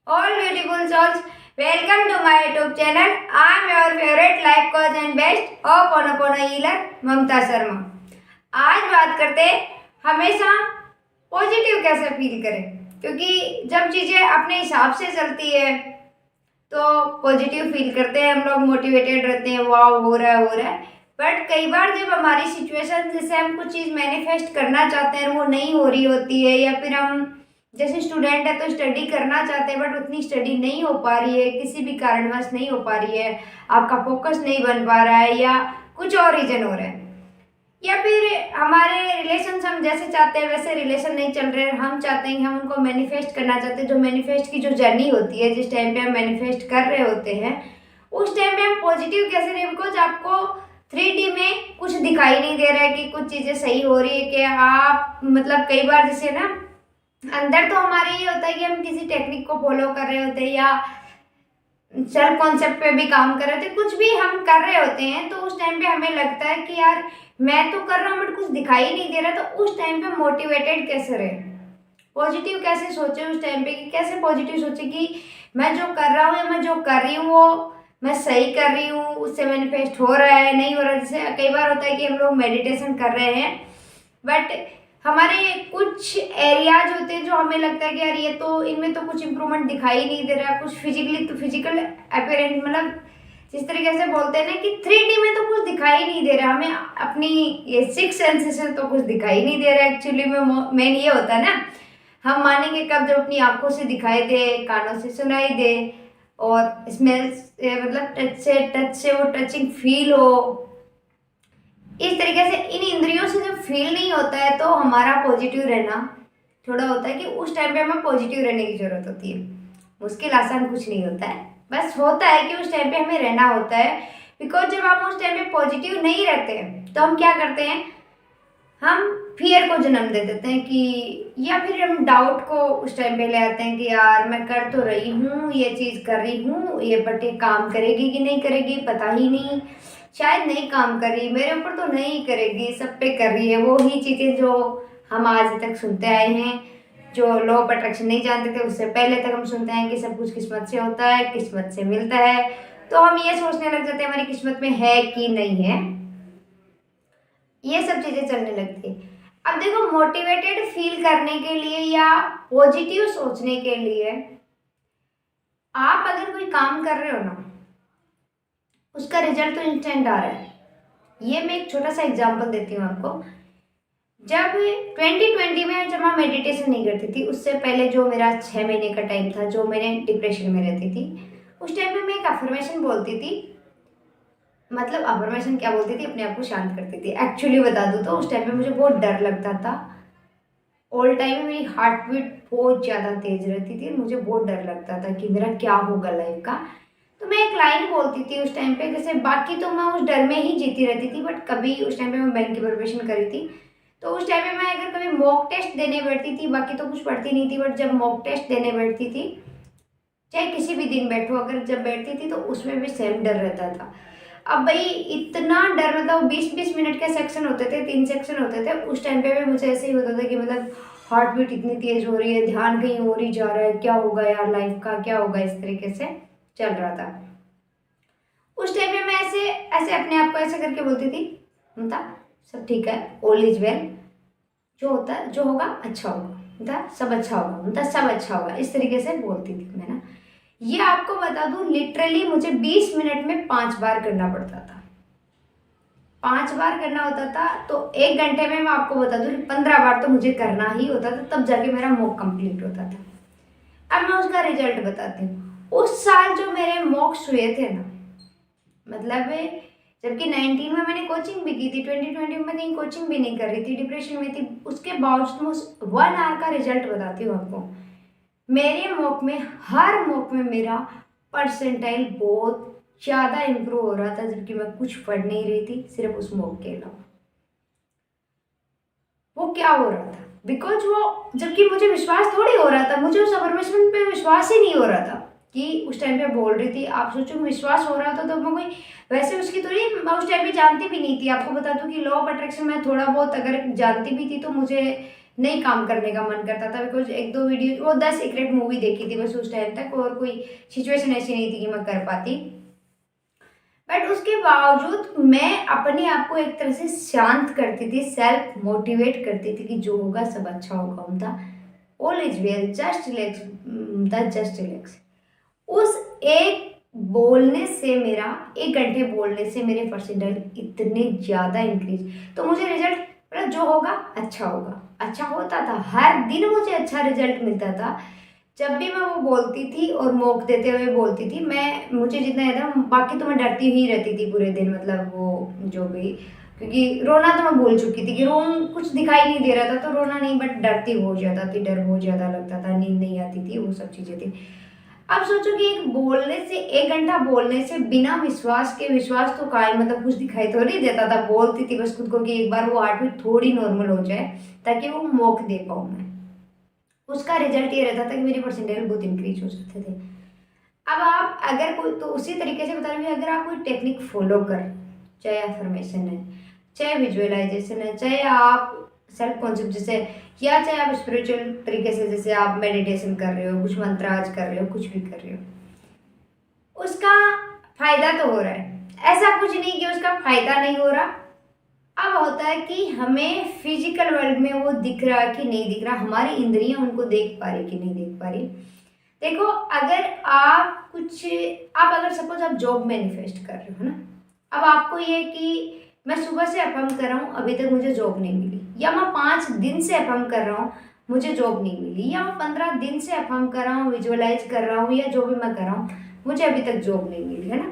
All beautiful souls, welcome to my YouTube channel. I am your favorite life coach and best Ho'oponopono healer Mamta Sharma. आज बात करते हैं हमेशा positive कैसे feel करें, क्योंकि जब चीज़ें अपने हिसाब से चलती है तो पॉजिटिव फील करते हैं, हम लोग मोटिवेटेड रहते हैं, वाह हो रहा है। बट कई बार जब हमारी सिचुएशन जैसे हम कुछ चीज़ मैनिफेस्ट करना चाहते हैं वो नहीं हो रही होती है, या फिर हम जैसे स्टूडेंट है तो स्टडी करना चाहते हैं बट उतनी स्टडी नहीं हो पा रही है, किसी भी कारणवश नहीं हो पा रही है, आपका फोकस नहीं बन पा रहा है या कुछ और रीजन हो रहा है, या फिर हमारे रिलेशन हम जैसे चाहते हैं वैसे रिलेशन नहीं चल रहे हैं, हम चाहते हैं कि हम उनको मैनिफेस्ट करना चाहते हैं। जो मैनिफेस्ट की जो जर्नी होती है, जिस टाइम पे हम मैनिफेस्ट कर रहे होते हैं उस टाइम पे हम पॉजिटिव कैसे रहें, बिकॉज आपको 3D में कुछ दिखाई नहीं दे रहा है कि कुछ चीज़ें सही हो रही है कि आप मतलब कई बार जैसे ना अंदर तो हमारे ये होता है कि हम किसी टेक्निक को फॉलो कर रहे होते हैं या सेल्फ कॉन्सेप्ट पे भी काम कर रहे होते हैं, कुछ भी हम कर रहे होते हैं, तो उस टाइम पे हमें लगता है कि यार मैं तो कर रहा हूँ बट कुछ दिखाई नहीं दे रहा। तो उस टाइम पे मोटिवेटेड कैसे रहे, पॉजिटिव कैसे सोचे उस टाइम पे, कि कैसे पॉजिटिव सोचे कि मैं जो कर रहा हूँ या मैं जो कर रही हूँ वो मैं सही कर रही हूँ, उससे मैनिफेस्ट हो रहा है नहीं हो रहा है। जैसे कई बार होता है कि हम लोग मेडिटेशन कर रहे हैं बट हमारे कुछ एरियाज होते हैं जो हमें लगता है कि यार ये तो इनमें तो कुछ इंप्रूवमेंट दिखाई नहीं दे रहा, कुछ फिजिकल अपीयरेंस मतलब जिस तरीके से बोलते हैं ना कि 3D में तो कुछ दिखाई नहीं दे रहा, हमें अपनी ये 6 सेंसेस से तो कुछ दिखाई नहीं दे रहा। एक्चुअली में मेन ये होता है ना, हम मानेंगे कब जब अपनी आंखों से दिखाई दे, कानों से सुनाई दे और स्मेल मतलब टच से वो टचिंग फील हो। इस तरीके से इन इंद्रियों से जब फील नहीं होता है तो हमारा पॉजिटिव रहना थोड़ा होता है कि उस टाइम पे हमें पॉजिटिव रहने की ज़रूरत होती है। मुश्किल आसान कुछ नहीं होता है, बस होता है कि उस टाइम पे हमें रहना होता है। बिकॉज जब हम उस टाइम पे पॉजिटिव नहीं रहते हैं तो हम क्या करते हैं, हम फियर को जन्म दे देते हैं कि, या फिर हम डाउट को उस टाइम पे ले आते हैं कि यार मैं कर तो रही हूँ, ये चीज़ कर रही हूँ, ये बट ये काम करेगी कि नहीं करेगी पता ही नहीं, शायद नहीं काम कर रही, मेरे ऊपर तो नहीं करेगी, सब पे कर रही है। वो ही चीज़ें जो हम आज तक सुनते आए हैं, जो लॉ ऑफ अट्रैक्शन नहीं जानते थे उससे पहले तक हम सुनते हैं कि सब कुछ किस्मत से होता है, किस्मत से मिलता है। तो हम ये सोचने लग जाते हैं हमारी किस्मत में है कि नहीं है, ये सब चीज़ें चलने लगती है। अब देखो, मोटिवेटेड फील करने के लिए या पॉजिटिव सोचने के लिए आप अगर कोई काम कर रहे हो ना, उसका रिजल्ट तो इंस्टेंट आ रहा है। ये मैं एक छोटा सा एग्जांपल देती हूँ आपको। जब 2020 में जब मैं मेडिटेशन नहीं करती थी, उससे पहले जो मेरा 6 महीने का टाइम था, जो मैंने डिप्रेशन में रहती थी, उस टाइम में मैं एक अफर्मेशन बोलती थी। मतलब अफर्मेशन क्या बोलती थी, अपने आप को शांत करती थी। एक्चुअली बता दूँ तो उस टाइम पे मुझे बहुत डर लगता था। ऑल टाइम में मेरी हार्ट बीट बहुत ज़्यादा तेज रहती थी, मुझे बहुत डर लगता था कि मेरा क्या होगा लाइफ का। तो मैं एक लाइन बोलती थी उस टाइम पे, जैसे बाकी तो मैं उस डर में ही जीती रहती थी, बट कभी उस टाइम पे मैं बैंक की प्रिपरेशन करी थी, तो उस टाइम पे मैं अगर कभी मॉक टेस्ट देने बैठती थी, बाकी तो कुछ पढ़ती नहीं थी, बट जब मॉक टेस्ट देने बैठती थी, चाहे किसी भी दिन बैठो, अगर जब बैठती थी तो उसमें भी सेम डर रहता था। अब भाई इतना डर, मतलब 20-20 मिनट के सेक्शन होते थे, 3 सेक्शन होते थे, उस टाइम पे भी मुझे ऐसे ही होता था कि मतलब हार्ट बीट इतनी तेज हो रही है, ध्यान कहीं और ही जा रहा है, क्या होगा यार लाइफ का, क्या होगा, इस तरीके से चल रहा था। उस टाइम पे मैं ऐसे ऐसे अपने आप को ऐसे करके बोलती थी, ममता सब ठीक है, ऑल इज वेल, जो होता है जो होगा अच्छा होगा, ममता सब अच्छा होगा, ममता सब अच्छा होगा, इस तरीके से बोलती थी मैं ना। ये आपको बता दूं, लिटरली मुझे 20 मिनट में 5 बार करना पड़ता था। 5 बार करना होता था, तो 1 घंटे में मैं आपको बता दूं 15 बार तो मुझे करना ही होता था, तब जाके मेरा मॉक कंप्लीट होता था। अब मैं उसका रिजल्ट बताती हूँ। उस साल जो मेरे मॉक्स हुए थे ना, मतलब जबकि 19 में मैंने कोचिंग भी की थी, 2020 में मैंने कोचिंग भी नहीं कर रही थी, डिप्रेशन में थी, उसके बावजूद मैं उस 1 आवर का रिजल्ट बताती हूँ आपको। मेरे मॉक में, हर मॉक में मेरा परसेंटाइल बहुत ज़्यादा इम्प्रूव हो रहा था, जबकि मैं कुछ पढ़ नहीं रही थी सिर्फ उस मॉक के अलावा। वो क्या हो रहा था, बिकॉज वो, जबकि मुझे विश्वास थोड़ी हो रहा था, मुझे उस अफर्मेशन पे विश्वास ही नहीं हो रहा था कि उस टाइम पे बोल रही थी। आप सोचो विश्वास हो रहा था तो मैं कोई वैसे उसकी थोड़ी, मैं उस टाइम पे जानती भी नहीं थी। आपको बता दूं कि लॉ ऑफ अट्रैक्शन मैं थोड़ा बहुत अगर जानती भी थी तो मुझे नहीं काम करने का मन करता था। बिकॉज एक दो वीडियो, वो 10 सीक्रेट मूवी देखी थी बस उस टाइम तक, और कोई सिचुएशन ऐसी नहीं थी कि मैं कर पाती। बट उसके बावजूद मैं अपने आप को एक तरह से शांत करती थी, सेल्फ मोटिवेट करती थी कि जो होगा सब अच्छा होगा, उनका all is well, just relax, just relax. उस एक बोलने से मेरा, 1 घंटे बोलने से मेरे परसेंटाइल इतने ज़्यादा इंक्रीज, तो मुझे रिजल्ट, मतलब जो होगा अच्छा होगा, अच्छा होता था। हर दिन मुझे अच्छा रिजल्ट मिलता था जब भी मैं वो बोलती थी और मौक देते हुए बोलती थी। मैं, मुझे जितना याद है, बाकी तो मैं डरती ही रहती थी पूरे दिन, मतलब वो जो भी, क्योंकि रोना तो मैं भूल चुकी थी कि कुछ दिखाई नहीं दे रहा था तो रोना नहीं, बट डरती बहुत ज़्यादा थी, डर बहुत ज़्यादा लगता था, नींद नहीं आती थी, वो सब चीज़ें थी। अब सोचो कि एक बोलने से, 1 घंटा बोलने से बिना विश्वास के, विश्वास तो काय, मतलब कुछ दिखाई तो नहीं देता था, बोलती थी बस खुद को कि एक बार वो हार्ट बीट थोड़ी नॉर्मल हो जाए ताकि वो मौक दे पाऊँ मैं। उसका रिजल्ट ये रहता था कि मेरे परसेंटाइल बहुत इंक्रीज हो जाते थे। अब आप अगर कोई, तो उसी तरीके से बता रही हूँ, अगर आप कोई टेक्निक फॉलो कर, चाहे अफर्मेशन है, चाहे विजुअलाइजेशन है, चाहे आप सेल्फ कॉन्सेप्ट जैसे, या चाहे आप स्पिरिचुअल तरीके से, जैसे आप मेडिटेशन कर रहे हो, कुछ मंत्राज कर रहे हो, कुछ भी कर रहे हो, उसका फायदा तो हो रहा है, ऐसा कुछ नहीं कि उसका फायदा नहीं हो रहा। अब होता है कि हमें फिजिकल वर्ल्ड में वो दिख रहा कि नहीं दिख रहा, हमारी इंद्रियां उनको देख पा रही कि नहीं देख पा रही। देखो, अगर आप कुछ, आप अगर सपोज आप जॉब मैनिफेस्ट कर रहे हो ना, अब आपको ये कि मैं सुबह से अफर्म कर रहा हूँ, अभी तक मुझे जॉब नहीं मिली, या मैं 5 दिन से अफर्म कर रहा हूँ, मुझे जॉब नहीं मिली, या मैं 15 दिन से अफर्म कर रहा हूँ, विजुअलाइज कर रहा हूँ, या जो भी मैं कर रहा हूँ, मुझे अभी तक जॉब नहीं मिली, है ना।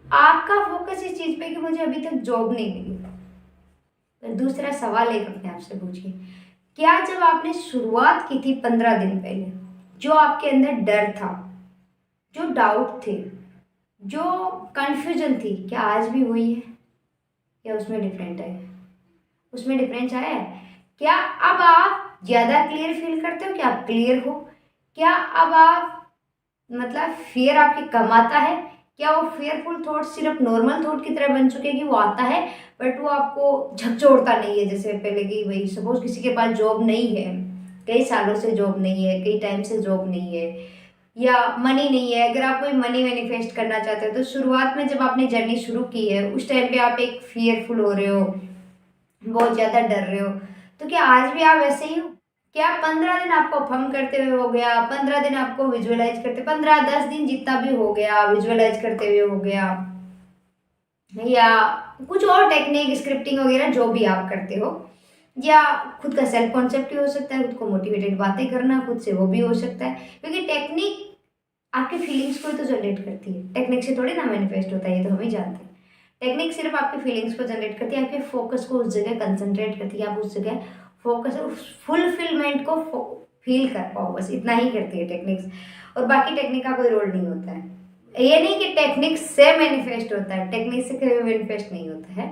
आपका फोकस इस चीज पे कि मुझे अभी तक जॉब नहीं मिली। तो दूसरा सवाल एक अपने आप से पूछिए, क्या जब आपने शुरुआत की थी 15 दिन पहले, जो आपके अंदर डर था, जो डाउट थे, जो कंफ्यूजन थी, क्या आज भी हुई है, या उसमें डिफरेंट है, उसमें डिफरेंस आया है? क्या अब आप ज्यादा क्लियर फील करते हो, क्या आप क्लियर हो? क्या अब आप, मतलब फियर आपकी कम आता है? क्या वो फियरफुल थॉट सिर्फ नॉर्मल थॉट की तरह बन चुके हैं कि वो आता है बट वो आपको झकझोरता नहीं है, जैसे पहले कि भाई सपोज किसी के पास जॉब नहीं है, कई सालों से जॉब नहीं है, कई टाइम से जॉब नहीं है, या मनी नहीं है। अगर आप कोई मनी मैनिफेस्ट करना चाहते हो तो शुरुआत में जब आपने जर्नी शुरू की है उस टाइम पे आप एक फियरफुल हो रहे हो, बहुत ज़्यादा डर रहे हो, तो क्या आज भी आप ऐसे ही हो? क्या 15 दिन आपको फम करते हुए हो गया, 15 दिन आपको विजुअलाइज करते, 15-10 दिन जितना भी हो गया विजुअलाइज करते हुए हो गया, या कुछ और टेक्निक स्क्रिप्टिंग वगैरह जो भी आप करते हो, या खुद का सेल्फ कॉन्सेप्ट भी हो सकता है, खुद को मोटिवेटेड बातें करना खुद से, वो भी हो सकता है, क्योंकि टेक्निक आपके फीलिंग्स को ही तो जनरेट करती है, टेक्निक से थोड़ी ना मैनिफेस्ट होता है, ये तो हम ही जानते हैं। टेक्निक सिर्फ आपकी फीलिंग्स को जनरेट करती है, आपके फोकस को उस जगह कंसंट्रेट करती है, आप उस जगह फोकस, उस फुलफिलमेंट को फील कर पाओ, बस इतना ही करती है टेक्निक्स, और बाकी टेक्निक का कोई रोल नहीं होता है। ये नहीं कि टेक्निक से मैनिफेस्ट होता है, टेक्निक से कभी मैनिफेस्ट नहीं होता है।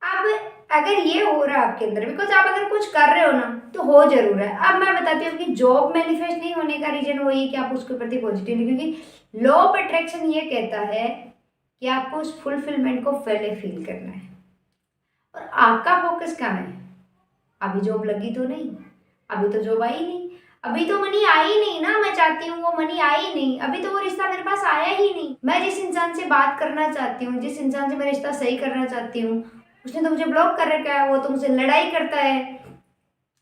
अब अगर ये हो रहा है आपके अंदर, बिकॉज आप अगर कुछ कर रहे हो ना तो हो जरूर है। अब मैं बताती हूँ कि जॉब मैनिफेस्ट नहीं होने का रीजन वही है कि आप उसके प्रति पॉजिटिव नहीं, क्योंकि लॉ ऑफ अट्रैक्शन ये कहता है कि आपको उस फुलफिलमेंट को पहले फील करना है, और आपका फोकस कहाँ है? अभी जॉब लगी तो नहीं, अभी तो जॉब आई नहीं, अभी तो मनी आई नहीं ना, मैं चाहती हूँ वो मनी आई नहीं, अभी तो वो रिश्ता मेरे पास आया ही नहीं। मैं जिस इंसान से बात करना चाहती हूँ, जिस इंसान से मैं रिश्ता सही करना चाहती हूँ, उसने तो मुझे ब्लॉक कर रखा है, वो तो मुझसे लड़ाई करता है,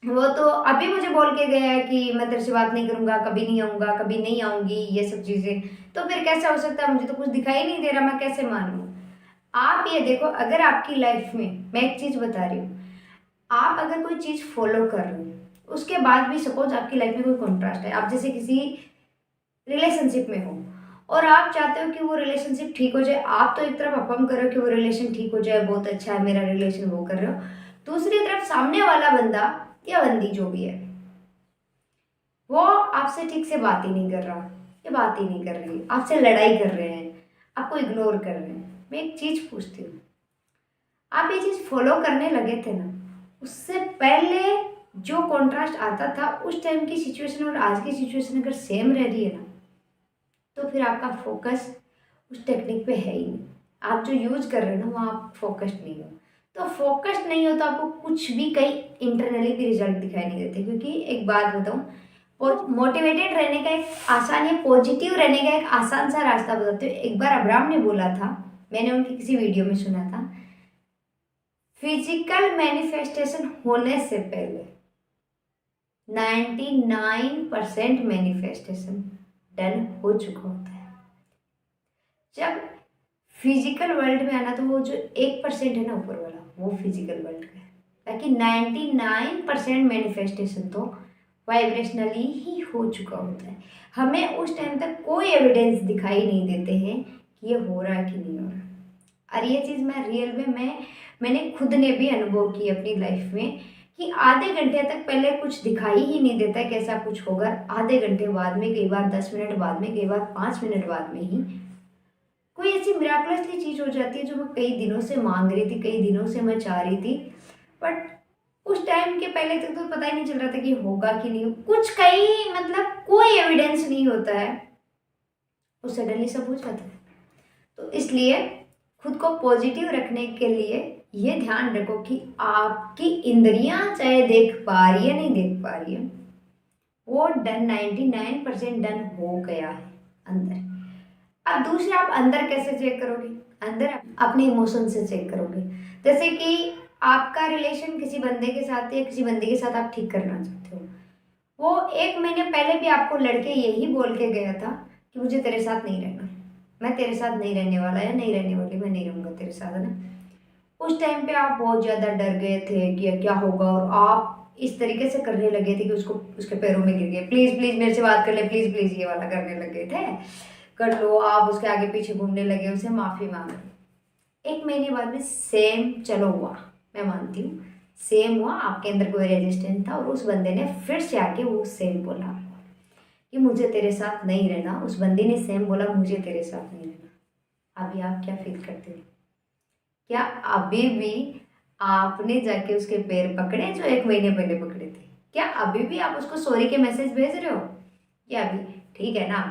वो तो अभी मुझे बोल के गया है कि मैं तेरे से बात नहीं करूंगा, कभी नहीं आऊंगा, कभी नहीं आऊंगी, ये सब चीजें। तो फिर कैसे हो सकता है? मुझे तो कुछ दिखाई नहीं दे रहा, मैं कैसे मानूं? आप ये देखो, अगर आपकी लाइफ में, मैं एक चीज बता रही हूँ, आप अगर कोई चीज फॉलो कर रहे हो, उसके बाद भी सपोज आपकी लाइफ में कोई कॉन्ट्रास्ट है, आप जैसे किसी रिलेशनशिप में हो और आप चाहते हो कि वो रिलेशनशिप ठीक हो जाए, आप तो एक तरफ अफर्म कर रहे हो कि वो रिलेशन ठीक हो जाए, बहुत अच्छा है मेरा रिलेशन, वो कर रहे हो, दूसरी तरफ सामने वाला बंदा या बंदी जो भी है, वो आपसे ठीक से बात ही नहीं कर रहा, ये बात ही नहीं कर रही, आपसे लड़ाई कर रहे हैं, आपको इग्नोर कर रहे हैं। मैं एक चीज पूछती हूँ, आप ये चीज फॉलो करने लगे थे ना, उससे पहले जो कॉन्ट्रास्ट आता था उस टाइम की सिचुएशन और आज की सिचुएशन अगर सेम रह रही है ना, तो फिर आपका फोकस उस टेक्निक पे है ही नहीं, आप जो यूज कर रहे हो ना वो आप फोकस्ड नहीं हो। तो फोकस्ड नहीं हो तो आपको कुछ भी कहीं इंटरनली भी रिजल्ट दिखाई नहीं देते। क्योंकि एक बात बताऊं, मोटिवेटेड रहने का एक आसान या पॉजिटिव रहने का एक आसान सा रास्ता बताते हो। एक बार अब्राहम ने बोला था, मैंने उनकी किसी वीडियो में सुना था, फिजिकल मैनिफेस्टेशन होने से पहले 99% मैनिफेस्टेशन डन हो चुका होता है। जब फिजिकल वर्ल्ड में आना तो वो जो 1% है ना ऊपर वाला, वो फिजिकल वर्ल्ड का है। बाकी 99% मैनिफेस्टेशन तो वाइब्रेशनली ही हो चुका होता है। हमें उस टाइम तक कोई एविडेंस दिखाई नहीं देते हैं कि ये हो रहा है कि नहीं हो रहा। और ये चीज़ मैं रियल में मैंने खुद ने भी अनुभव की अपनी लाइफ में कि आधे घंटे तक पहले कुछ दिखाई ही नहीं देता है कैसा कुछ होगा, आधे घंटे बाद में, कई बार 10 मिनट बाद में, कई बार 5 मिनट बाद में ही कोई ऐसी मिराकलसली चीज़ हो जाती है जो मैं कई दिनों से मांग रही थी, कई दिनों से मैं चाह रही थी। बट उस टाइम के पहले तक तो पता ही नहीं चल रहा था कि होगा कि नहीं, कुछ कहीं मतलब कोई एविडेंस नहीं होता है, वो सडनली सब हो जाता है। तो इसलिए खुद को पॉजिटिव रखने के लिए ये ध्यान रखो कि आपकी इंद्रियां चाहे देख पा रही है नहीं देख पा रही है, वो डन 99% डन हो गया है अंदर। अब दूसरे आप अंदर कैसे चेक करोगे? अंदर अपने इमोशन से चेक करोगे। जैसे कि आपका रिलेशन किसी बंदे के साथ या किसी बंदी के साथ आप ठीक करना चाहते हो, वो 1 महीने पहले भी आपको लड़के यही बोल के गया था कि मुझे तेरे साथ नहीं रहना, मैं तेरे साथ नहीं रहने वाला या नहीं रहने वाली, मैं नहीं रहूँगा तेरे साथ, है ना। उस टाइम पे आप बहुत ज़्यादा डर गए थे कि क्या होगा, और आप इस तरीके से करने लगे थे कि उसको उसके पैरों में गिर गए, प्लीज़ प्लीज़ मेरे से बात कर ले, प्लीज़ प्लीज़ ये वाला करने लग गए थे। कर लो, आप उसके आगे पीछे घूमने लगे, उसे माफ़ी मांग रहे। 1 महीने बाद में सेम चलो हुआ, मैं मानती हूँ सेम हुआ, आपके अंदर कोई रेजिस्टेंस था और उस बंदे ने फिर से आके वो सेम बोला कि मुझे तेरे साथ नहीं रहना। उस बंदी ने सेम बोला मुझे तेरे साथ नहीं रहना। अभी आप क्या फील करते हो? क्या अभी भी आपने जाके उसके पैर पकड़े जो 1 महीने पहले पकड़े थे? क्या अभी भी आप उसको सॉरी के मैसेज भेज रहे हो? क्या अभी ठीक है ना,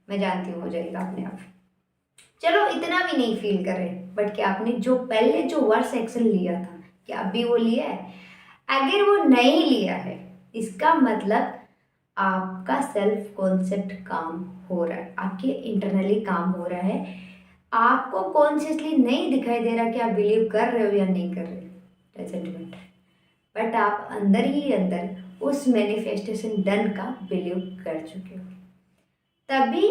मैं जानती हूँ हो जाएगा अपने आप, चलो इतना भी नहीं फील कर रहे, बट क्या आपने जो पहले जो वर्स एक्शन लिया था क्या अभी वो लिया है? अगर वो नहीं लिया है इसका मतलब आपका सेल्फ कॉन्सेप्ट काम हो रहा है, आपके इंटरनली काम हो रहा है। आपको कॉन्शियसली नहीं दिखाई दे रहा कि आप बिलीव कर रहे हो या नहीं कर रहे, डजंट मैटर, बट आप अंदर ही अंदर उस मैनिफेस्टेशन डन का बिलीव कर चुके हो। तभी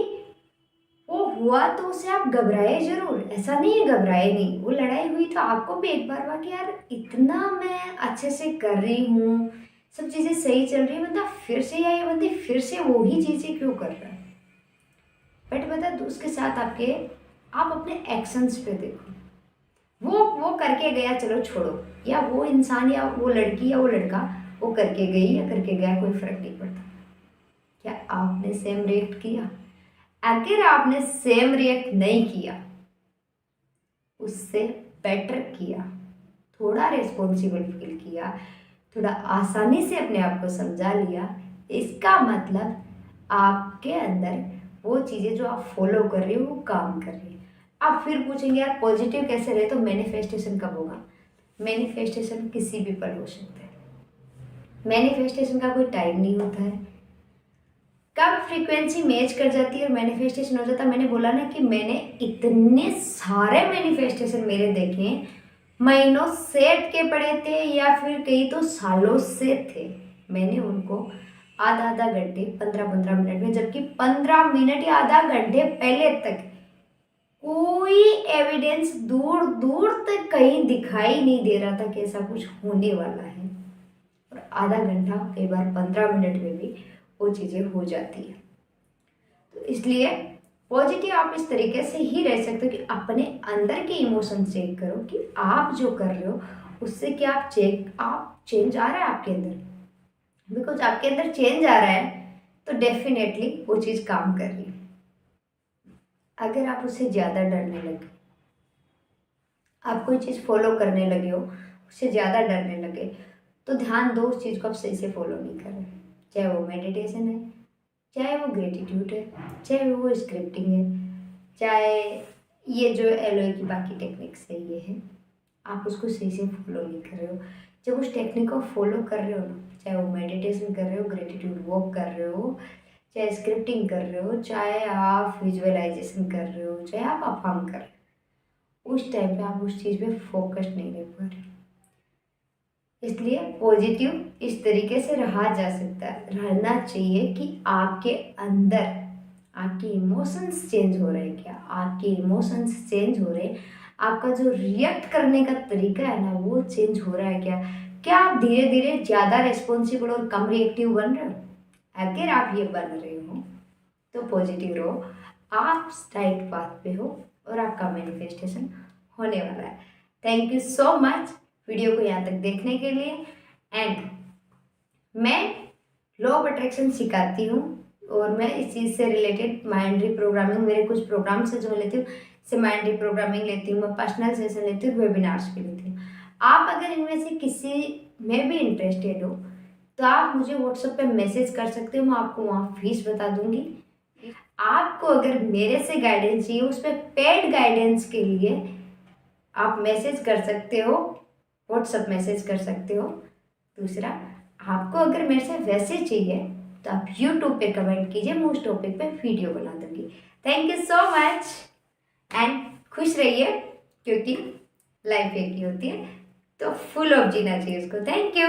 वो हुआ तो उसे आप घबराए जरूर, ऐसा नहीं है घबराए नहीं, वो लड़ाई हुई तो आपको भी एक बार हुआ कि यार इतना मैं अच्छे से कर रही हूँ, सब चीज़ें सही चल रही है, बंदा फिर से या ये बंदी फिर से वही चीज़ें क्यों कर रहा है। बट बता उसके साथ आपके आप अपने एक्शंस पे देखो, वो करके गया चलो छोड़ो, या वो इंसान या वो लड़की या वो लड़का वो करके गई या करके गया कोई फर्क नहीं पड़ता। क्या आपने सेम रिएक्ट किया? अगर आपने सेम रिएक्ट नहीं किया, उससे बेटर किया, थोड़ा रिस्पॉन्सिबल फील किया, थोड़ा आसानी से अपने आप को समझा लिया, इसका मतलब आपके अंदर वो चीज़ें जो आप फॉलो कर रहे हो वो काम कर रही है। आप फिर पूछेंगे यार पॉजिटिव कैसे रहे, तो मैनिफेस्टेशन कब होगा? मैनिफेस्टेशन किसी भी पल हो सकता है, मैनिफेस्टेशन का कोई टाइम नहीं होता है। कब फ्रीक्वेंसी मैच कर जाती है और मैनिफेस्टेशन हो जाता है? मैंने बोला ना कि मैंने इतने सारे मैनिफेस्टेशन मेरे देखे हैं, महीनों सेट के पड़े थे या फिर कई तो सालों से थे, मैंने उनको आधा आधा घंटे 15-15 मिनट में, जबकि 15 मिनट या आधा घंटे पहले तक कोई एविडेंस दूर दूर तक कहीं दिखाई नहीं दे रहा था कि ऐसा कुछ होने वाला है, और आधा घंटा कई बार 15 मिनट में भी वो चीज़ें हो जाती है। तो इसलिए पॉजिटिव आप इस तरीके से ही रह सकते हो कि अपने अंदर के इमोशन चेक करो कि आप जो कर रहे हो उससे क्या आप चेंज आ रहा है आपके अंदर, बिकॉज आपके अंदर चेंज आ रहा है तो डेफिनेटली वो चीज़ काम कर रही है। अगर आप उससे ज़्यादा डरने लगे, आप कोई चीज़ फॉलो करने लगे हो उससे ज़्यादा डरने लगे, तो ध्यान दो उस चीज़ को आप सही से फॉलो नहीं कर रहे, चाहे वो मेडिटेशन है, चाहे वो ग्रेटिट्यूड है, चाहे वो स्क्रिप्टिंग है, चाहे ये जो एलओए की बाकी टेक्निक्स है ये है, आप उसको सही से फॉलो नहीं कर रहे हो। जब उस टेक्निक को फॉलो कर रहे हो ना, चाहे वो मेडिटेशन कर रहे हो, ग्रेटिट्यूड वॉक कर रहे हो, चाहे स्क्रिप्टिंग कर रहे हो, चाहे आप विजुअलाइजेशन कर रहे हो, चाहे आप अफाम कर रहे हो, उस टाइम पे आप उस चीज़ पे फोकस नहीं रह पा रहे। इसलिए पॉजिटिव इस तरीके से रहा जा सकता है, रहना चाहिए कि आपके अंदर आपके इमोशंस चेंज हो रहे हैं क्या, आपके इमोशंस चेंज हो रहे हैं, आपका जो रिएक्ट करने का तरीका है ना वो चेंज हो रहा है क्या आप धीरे धीरे ज़्यादा रिस्पॉन्सिबल और कम रिएक्टिव बन रहे हो? अगर आप ये बन रहे हो तो पॉजिटिव रहो, आप राइट पाथ पे हो और आपका मैनिफेस्टेशन होने वाला है। Thank you so much video को यहाँ तक देखने के लिए। एंड मैं लॉ ऑफ अट्रैक्शन सिखाती हूँ और मैं इस चीज़ से रिलेटेड माइंड रिप्रोग्रामिंग, मेरे कुछ प्रोग्राम्स है जो मैं लेती हूँ, जैसे माइंड रिप्रोग्रामिंग लेती हूँ, मैं पर्सनल सेशन लेती हूँ, वेबिनार्स भी लेती हूँ। आप अगर इनमें से किसी में भी इंटरेस्टेड हो तो आप मुझे व्हाट्सएप पे मैसेज कर सकते हो, मैं आपको वहाँ फीस बता दूंगी। आपको अगर मेरे से गाइडेंस चाहिए, उस पर पेड गाइडेंस के लिए आप मैसेज कर सकते हो, व्हाट्सएप मैसेज कर सकते हो। दूसरा, आपको अगर मेरे से वैसे चाहिए तो आप यूट्यूब पे कमेंट कीजिए, मैं उस टॉपिक पे वीडियो बना दूंगी। Thank you so much and खुश रहिए, क्योंकि लाइफ एक ही होती है तो फुल ऑफ जीना चाहिए उसको। Thank you.